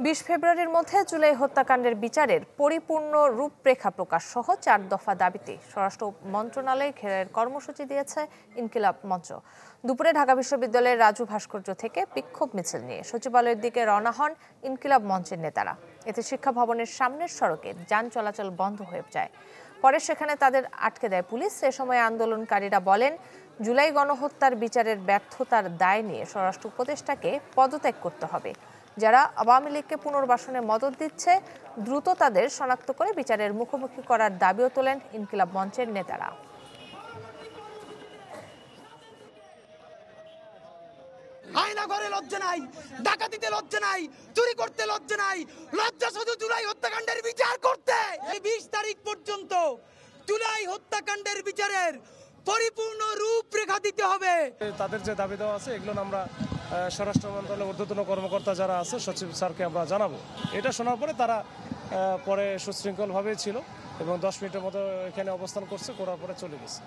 20 ফেব্রুয়ারির মধ্যে জুলাই হত্যাকাণ্ডের বিচারের পরিপূর্ণ রূপরেখা প্রকাশ সহ 4 দফা দাবিতে স্বরাষ্ট্র মন্ত্রণালয় ঘেরাওয়ের কর্মসূচি দিয়েছে ইনকিলাব মঞ্চ। দুপুরে ঢাকা বিশ্ববিদ্যালয়ের রাজু ভাস্কর্য থেকে বিক্ষোভ মিছিল নিয়ে সচিবালয়ের দিকে রওনা হন ইনকিলাব মঞ্চের নেতারা। এতে শিক্ষা ভবনের সামনের সড়কে যান চলাচল বন্ধ হয়ে যায়। পরে সেখানে তাদের আটকে দেয় পুলিশ। এ সময় আন্দোলনকারীরা বলেন, জুলাই গণহত্যার বিচারের ব্যর্থতার দায় নিয়ে স্বরাষ্ট্র উপদেষ্টাকে পদত্যাগ করতে হবে। যারা আওয়ামী লীগকে পুনর্বাসনে মদত দিচ্ছে দ্রুত তাদের শনাক্ত করে বিচারের মুখোমুখি করার দাবিও তোলেন ইনকিলাব মঞ্চের নেতারা। আয়না ঘরে লজ্জা নাই, ডাকাতিতে লজ্জা নাই, চুরি করতে লজ্জা নাই, লজ্জা শুধু জুলাই হত্যাকাণ্ডের বিচার করতে। এই 20 তারিখ পর্যন্ত জুলাই হত্যাকাণ্ডের বিচারের পরিপূর্ণ রূপরেখা দিতে হবে। তাদের যে দাবি দেওয়া আছে এগুলো আমরা স্বরাষ্ট্র মন্ত্রণালয়ের ঊর্ধ্বতন কর্মকর্তা যারা আছে সচিব স্যারকে আমরা জানাবো। এটা শোনার পরে তারা পরে সুশৃঙ্খলভাবে ছিল এবং 10 মিনিটের মতো এখানে অবস্থান করছে, করার পরে চলে গেছে।